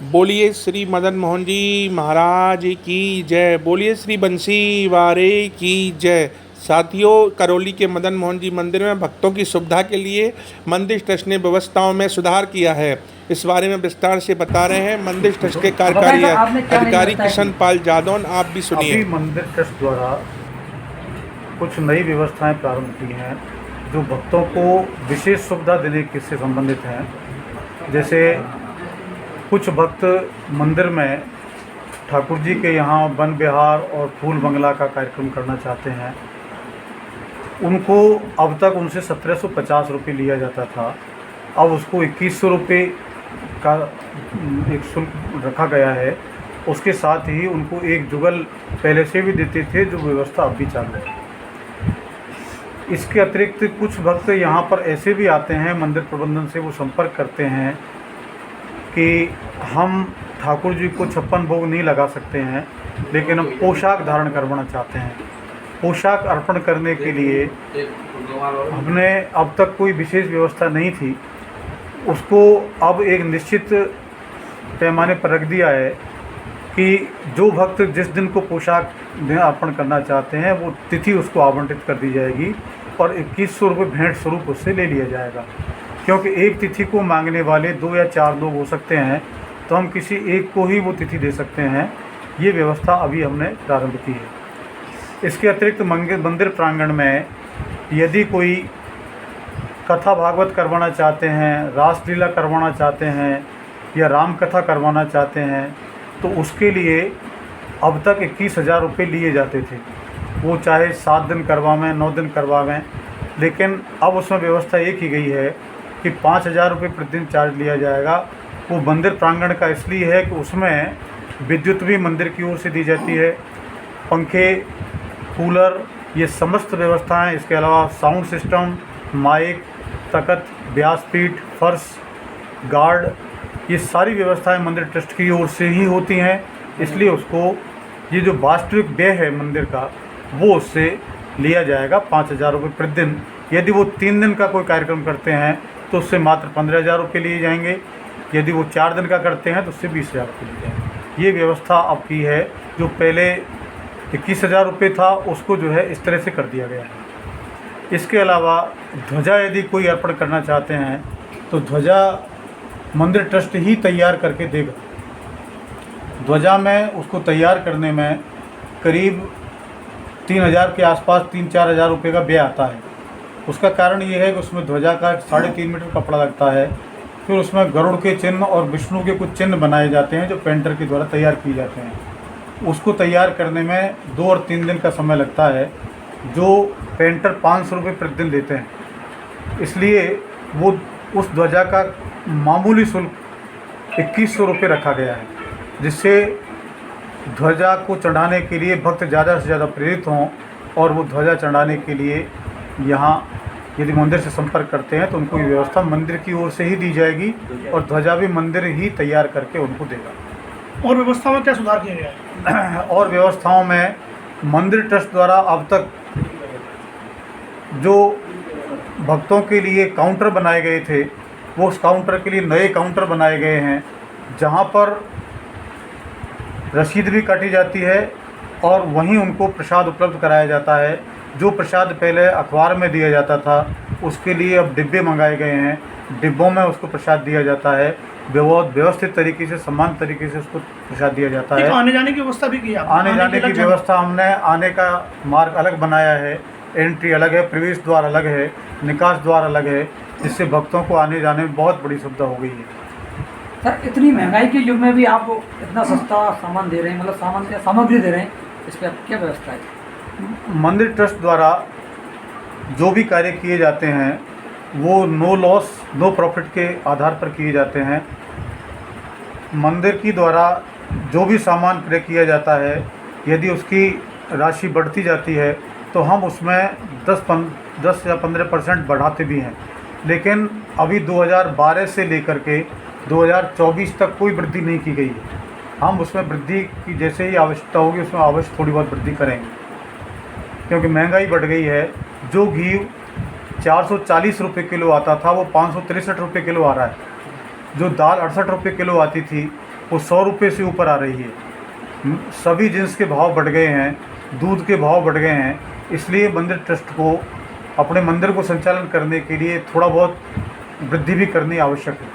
बोलिए श्री मदन मोहन जी महाराज की जय। बोलिए श्री बंसी वारे की जय। साथियों, करौली के मदन मोहन जी मंदिर में भक्तों की सुविधा के लिए मंदिर ट्रस्ट ने व्यवस्थाओं में सुधार किया है। इस बारे में विस्तार से बता रहे हैं मंदिर ट्रस्ट के कार्यकारी अधिकारी किशन पाल जादौन। आप भी सुनिए। अभी मंदिर ट्रस्ट द्वारा कुछ नई व्यवस्थाएं प्रारंभ की हैं जो भक्तों को विशेष सुविधा देने के से संबंधित हैं। जैसे कुछ भक्त मंदिर में ठाकुर जी के यहाँ वन विहार और फूल बंगला का कार्यक्रम करना चाहते हैं। उनको अब तक उनसे 1750 रुपये लिया जाता था, अब उसको 2100 रुपये का एक शुल्क रखा गया है। उसके साथ ही उनको एक जुगल पहले से भी देते थे, जो व्यवस्था अब भी चालू है। इसके अतिरिक्त कुछ भक्त यहाँ पर ऐसे भी आते हैं, मंदिर प्रबंधन से वो संपर्क करते हैं कि हम ठाकुर जी को 56 भोग नहीं लगा सकते हैं, लेकिन हम पोशाक धारण करवाना चाहते हैं। पोशाक अर्पण करने के लिए हमने अब तक कोई विशेष व्यवस्था नहीं थी, उसको अब एक निश्चित पैमाने पर रख दिया है कि जो भक्त जिस दिन को पोशाक अर्पण करना चाहते हैं वो तिथि उसको आवंटित कर दी जाएगी और 2100 रुपये भेंट स्वरूप उससे ले लिया जाएगा। क्योंकि एक तिथि को मांगने वाले 2 या 4 लोग हो सकते हैं, तो हम किसी एक को ही वो तिथि दे सकते हैं। ये व्यवस्था अभी हमने प्रारंभ की है। इसके अतिरिक्त मंदिर प्रांगण में यदि कोई कथा भागवत करवाना चाहते हैं, रासलीला करवाना चाहते हैं या राम कथा करवाना चाहते हैं, तो उसके लिए अब तक 21,000 रुपये लिए जाते थे। वो चाहे 7 दिन करवावें, 9 दिन करवावें, लेकिन अब उसमें व्यवस्था ये की गई है कि 5,000 रुपये प्रतिदिन चार्ज लिया जाएगा। वो मंदिर प्रांगण का इसलिए है कि उसमें विद्युत भी मंदिर की ओर से दी जाती है, पंखे, कूलर, ये समस्त व्यवस्थाएं। इसके अलावा साउंड सिस्टम, माइक, तख्त, व्यासपीठ, फर्श, गार्ड, ये सारी व्यवस्थाएं मंदिर ट्रस्ट की ओर से ही होती हैं। इसलिए उसको ये जो वास्तविक व्यय है मंदिर का, वो उससे लिया जाएगा 5,000 रुपये प्रतिदिन। यदि वो 3 दिन का कोई कार्यक्रम करते हैं तो उससे मात्र 15,000 रुपये लिए जाएंगे। यदि वो 4 दिन का करते हैं तो उससे 20,000 रुपये लिए जाएंगे। ये व्यवस्था अब की है। जो पहले 21,000 रुपये था उसको जो है इस तरह से कर दिया गया है। इसके अलावा ध्वजा यदि कोई अर्पण करना चाहते हैं तो ध्वजा मंदिर ट्रस्ट ही तैयार करके देगा। ध्वजा में उसको तैयार करने में करीब 3,000 के आसपास 3-4 हज़ार रुपये का व्यय आता है। उसका कारण ये है कि उसमें ध्वजा का 3.5 मीटर कपड़ा लगता है, फिर उसमें गरुड़ के चिन्ह और विष्णु के कुछ चिन्ह बनाए जाते हैं जो पेंटर के द्वारा तैयार किए जाते हैं। उसको तैयार करने में 2 और 3 दिन का समय लगता है, जो पेंटर 500 रुपये प्रतिदिन लेते हैं। इसलिए वो उस ध्वजा का मामूली शुल्क 2100 रुपये रखा गया है, जिससे ध्वजा को चढ़ाने के लिए भक्त ज़्यादा से ज़्यादा प्रेरित हों और वो ध्वजा चढ़ाने के लिए यहाँ यदि मंदिर से संपर्क करते हैं तो उनको ये व्यवस्था मंदिर की ओर से ही दी जाएगी और ध्वजा भी मंदिर ही तैयार करके उनको देगा। और व्यवस्था में क्या सुधार किया गया है? और व्यवस्थाओं में मंदिर ट्रस्ट द्वारा अब तक जो भक्तों के लिए काउंटर बनाए गए थे, वो उस काउंटर के लिए नए काउंटर बनाए गए हैं, जहाँ पर रसीद भी काटी जाती है और वहीं उनको प्रसाद उपलब्ध कराया जाता है। जो प्रसाद पहले अखबार में दिया जाता था, उसके लिए अब डिब्बे मंगाए गए हैं, डिब्बों में उसको प्रसाद दिया जाता है। बहुत व्यवस्थित तरीके से, समान तरीके से उसको प्रसाद दिया जाता है। आने जाने की व्यवस्था भी की है? आने जाने की व्यवस्था हमने, आने का मार्ग अलग बनाया है, एंट्री अलग है, प्रवेश द्वार अलग है, निकास द्वार अलग है, जिससे भक्तों को आने जाने में बहुत बड़ी सुविधा हो गई है। सर, इतनी महंगाई के युग में भी आप इतना सस्ता सामान दे रहे हैं, मतलब सामान क्या सामग्री दे रहे हैं, इस पर क्या व्यवस्था है? मंदिर ट्रस्ट द्वारा जो भी कार्य किए जाते हैं वो नो लॉस नो प्रॉफिट के आधार पर किए जाते हैं। मंदिर की द्वारा जो भी सामान क्रय किया जाता है, यदि उसकी राशि बढ़ती जाती है तो हम उसमें 10 या 15% बढ़ाते भी हैं। लेकिन अभी 2012 से लेकर के 2024 तक कोई वृद्धि नहीं की गई है। हम उसमें वृद्धि की जैसे ही आवश्यकता होगी उसमें अवश्य थोड़ी बहुत वृद्धि करेंगे, क्योंकि महंगाई बढ़ गई है। जो घी 440 रुपये किलो आता था वो 563 रुपये किलो आ रहा है। जो दाल 68 रुपये किलो आती थी वो 100 रुपये से ऊपर आ रही है। सभी जिन्स के भाव बढ़ गए हैं, दूध के भाव बढ़ गए हैं, इसलिए मंदिर ट्रस्ट को अपने मंदिर को संचालन करने के लिए थोड़ा बहुत वृद्धि भी करनी आवश्यक है।